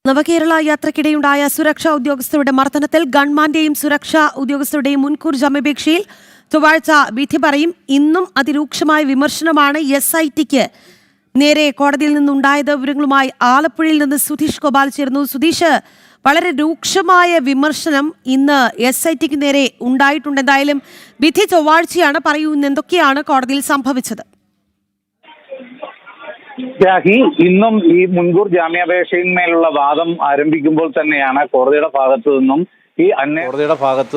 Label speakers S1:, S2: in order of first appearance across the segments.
S1: നവകേരള യാത്രയ്ക്കിടെയുണ്ടായ സുരക്ഷാ ഉദ്യോഗസ്ഥരുടെ മർദ്ദനത്തിൽ ഗവൺമെന്റിന്റെയും സുരക്ഷാ ഉദ്യോഗസ്ഥരുടെയും മുൻകൂർ ജാമ്യാപേക്ഷയിൽ ചൊവ്വാഴ്ച വിധി പറയും. ഇന്നും അതിരൂക്ഷമായ വിമർശനമാണ് SITക്ക് നേരെ കോടതിയിൽ നിന്നുണ്ടായത്. വിവരങ്ങളുമായി ആലപ്പുഴയിൽ നിന്ന് സുധീഷ് ഗോപാൽ ചേർന്നു. സുധീഷ്, വളരെ രൂക്ഷമായ വിമർശനം ഇന്ന് SITക്ക് നേരെ ഉണ്ടായിട്ടുണ്ട്. എന്തായാലും വിധി ചൊവ്വാഴ്ചയാണ്. പറയൂ, ഇന്ന് എന്തൊക്കെയാണ് കോടതിയിൽ സംഭവിച്ചത്?
S2: ഇന്നും ഈ മുൻകൂർ ജാമ്യാപേക്ഷയിന്മേലുള്ള വാദം ആരംഭിക്കുമ്പോൾ തന്നെയാണ് കോടതിയുടെ ഭാഗത്തു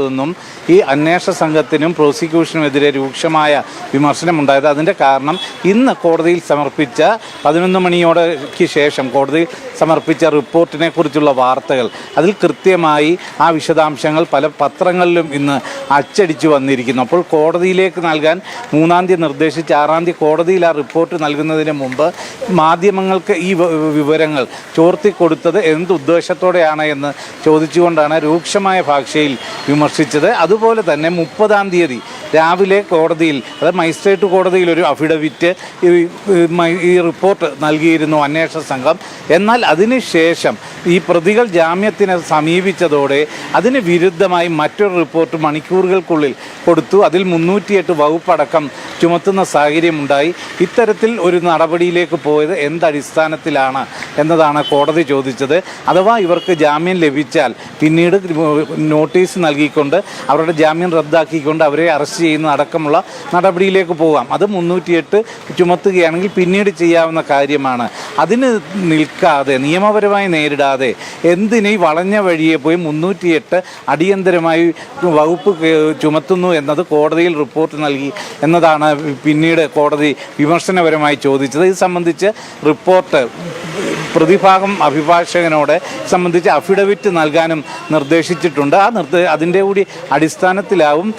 S2: നിന്നും ഈ അന്വേഷണ സംഘത്തിനും പ്രോസിക്യൂഷനുമെതിരെ രൂക്ഷമായ വിമർശനമുണ്ടായത്. അതിന്റെ കാരണം ഇന്ന് കോടതിയിൽ സമർപ്പിച്ച 11 മണിയോടക്ക് ശേഷം കോടതിയിൽ സമർപ്പിച്ച റിപ്പോർട്ടിനെ കുറിച്ചുള്ള വാർത്തകൾ, അതിൽ കൃത്യമായി ആ വിശദാംശങ്ങൾ പല പത്രങ്ങളിലും ഇന്ന് അച്ചടിച്ചു വന്നിരിക്കുന്നു. അപ്പോൾ കോടതിയിലേക്ക് നൽകാൻ 3-ാം തീയതി നിർദ്ദേശിച്ച് 6-ാം തീയതി കോടതിയിൽ ആ റിപ്പോർട്ട് നൽകുന്നതിന് മുമ്പ് മാധ്യമങ്ങൾക്ക് ഈ വിവരങ്ങൾ ചോർത്തിക്കൊടുത്തത് എന്തുദ്ദേശത്തോടെയാണ് എന്ന് ചോദിച്ചുകൊണ്ടാണ് രൂക്ഷമായ ഭാഷയിൽ വിമർശിച്ചത്. അതുപോലെ തന്നെ 30-ാം തീയതി രാവിലെ കോടതിയിൽ, അതായത് മജിസ്ട്രേറ്റ് കോടതിയിൽ ഒരു അഫിഡവിറ്റ് ഈ റിപ്പോർട്ട് നൽകിയിരുന്നു അന്വേഷണ സംഘം. എന്നാൽ അതിനുശേഷം ഈ പ്രതികൾ ജാമ്യത്തിനെ സമീപിച്ചതോടെ അതിന് വിരുദ്ധമായി മറ്റൊരു റിപ്പോർട്ട് മണിക്കൂറുകൾക്കുള്ളിൽ കൊടുത്തു. അതിൽ 308 വകുപ്പടക്കം ചുമത്തുന്ന സാഹചര്യമുണ്ടായി. ഇത്തരത്തിൽ ഒരു നടപടിയിലേക്ക് പോയത് എന്തടിസ്ഥാനത്തിലാണ് എന്നതാണ് കോടതി ചോദിച്ചത്. അഥവാ ഇവർക്ക് ജാമ്യം ലഭിച്ചാൽ പിന്നീട് നോട്ടീസ് നൽകിക്കൊണ്ട് അവരുടെ ജാമ്യം റദ്ദാക്കിക്കൊണ്ട് അവരെ അറസ്റ്റ് ചെയ്യുന്ന അടക്കമുള്ള നടപടിയിലേക്ക് പോകാം. അത് 308 ചുമത്തുകയാണെങ്കിൽ പിന്നീട് ചെയ്യാവുന്ന കാര്യമാണ്. അതിന് നിൽക്കാതെ, നിയമപരമായി നേരിടാതെ എന്തിനീ വളഞ്ഞ വഴിയെ പോയി 308 അടിയന്തരമായി വകുപ്പ് ചുമത്തുന്നു എന്നത് കോടതിയിൽ റിപ്പോർട്ട് നൽകി എന്നതാണ് പിന്നീട് കോടതി വിമർശനപരമായി ചോദിച്ചത്. ഇത് സംബന്ധിച്ച് റിപ്പോർട്ട് പ്രതിഭാഗം അഭിഭാഷകനോട് സംബന്ധിച്ച് അഫിഡവിറ്റ് നൽകാനും നിർദ്ദേശിച്ചിട്ടുണ്ട്. അതിൻ്റെ കൂടി അടിസ്ഥാനത്തിലാവും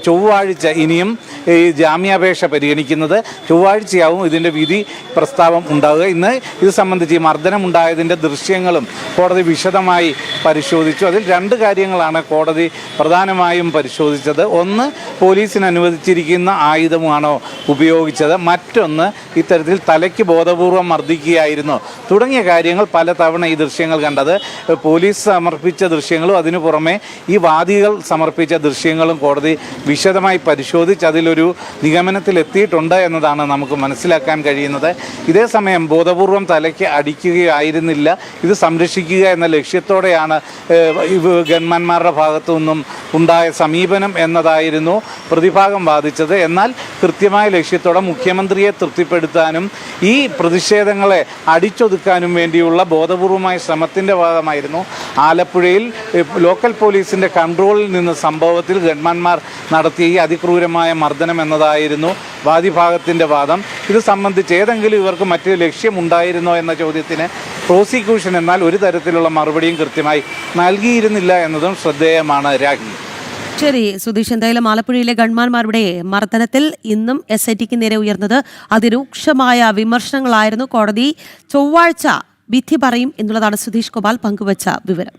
S2: ചൊവ്വാഴ്ച ഇനിയും ഈ ജാമ്യാപേക്ഷ പരിഗണിക്കുന്നത്. ചൊവ്വാഴ്ചയാവും ഇതിൻ്റെ വിധി പ്രസ്താവം ഉണ്ടാവുക. ഇന്ന് ഇത് സംബന്ധിച്ച് ഈ മർദ്ദനമുണ്ടായതിൻ്റെ ദൃശ്യങ്ങളും കോടതി വിശദമായി പരിശോധിച്ചു. അതിൽ 2 കാര്യങ്ങളാണ് കോടതി പ്രധാനമായും പരിശോധിച്ചത്. ഒന്ന്, പോലീസിന് അനുവദിച്ചിരിക്കുന്ന ആയുധമാണോ ഉപയോഗിച്ചത്, മറ്റൊന്ന് ഇത്തരത്തിൽ തലയ്ക്ക് ബോധപൂർവം മർദ്ദിക്കുകയായിരുന്നു തുടങ്ങിയ കാര്യങ്ങൾ പലതവണ ഈ ദൃശ്യങ്ങൾ കണ്ടത്. പോലീസ് സമർപ്പിച്ച ദൃശ്യങ്ങളും അതിനു പുറമെ ഈ വാദികൾ സമർപ്പിച്ച ദൃശ്യങ്ങളും കോടതി വിശദമായി പരിശോധിച്ച് അതിലൊരു നിഗമനത്തിലെത്തിയിട്ടുണ്ട് എന്നതാണ് നമുക്ക് മനസ്സിലാക്കാൻ കഴിയുന്നത്. ഇതേസമയം ബോധപൂർവം തലയ്ക്ക് അടിക്കുകയായിരുന്നില്ല, ഇത് സംരക്ഷിക്കുക എന്ന ലക്ഷ്യത്തോടെയാണ് ഗൺമാന്മാരുടെ ഭാഗത്തു നിന്നും ഉണ്ടായ സമീപനം എന്നതായിരുന്നു പ്രതിഭാഗം വാദിച്ചത്. എന്നാൽ കൃത്യമായ ലക്ഷ്യത്തോടെ മുഖ്യമന്ത്രിയെ തൃപ്തിപ്പെടുത്താനും ഈ പ്രതിഷേധങ്ങളെ അടിച്ചൊതുക്കാനും വേണ്ടിയുള്ള ബോധപൂർവമായ ശ്രമത്തിൻ്റെ ഭാഗമായിരുന്നു ആലപ്പുഴയിൽ ലോക്കൽ പോലീസിൻ്റെ കൺട്രോളിൽ നിന്ന് സംഭവത്തിൽ ഗൺമാന്മാർ നടത്തിയ ഈ അതിക്രൂരമായ മർദ്ദനം എന്നതായിരുന്നു വാദിഭാഗത്തിൻ്റെ വാദം. ഇത് സംബന്ധിച്ച് ഏതെങ്കിലും ഇവർക്ക് മറ്റൊരു ലക്ഷ്യമുണ്ടായിരുന്നോ എന്ന ചോദ്യത്തിന് പ്രോസിക്യൂഷൻ എന്നാൽ ഒരു തരത്തിലുള്ള മറുപടിയും കൃത്യമായി നൽകിയിരുന്നില്ല എന്നതും ശ്രദ്ധേയമാണ്. രാഖി.
S1: ശരി സുധീഷ്, എന്തായാലും ആലപ്പുഴയിലെ ഗൺമാന്മാരുടെ മർദ്ദനത്തിൽ ഇന്നും SITക്ക് നേരെ ഉയർന്നത് അതിരൂക്ഷമായ വിമർശനങ്ങളായിരുന്നു. കോടതി ചൊവ്വാഴ്ച വിധി പറയും എന്നുള്ളതാണ് സുധീഷ് ഗോപാൽ പങ്കുവച്ച വിവരം.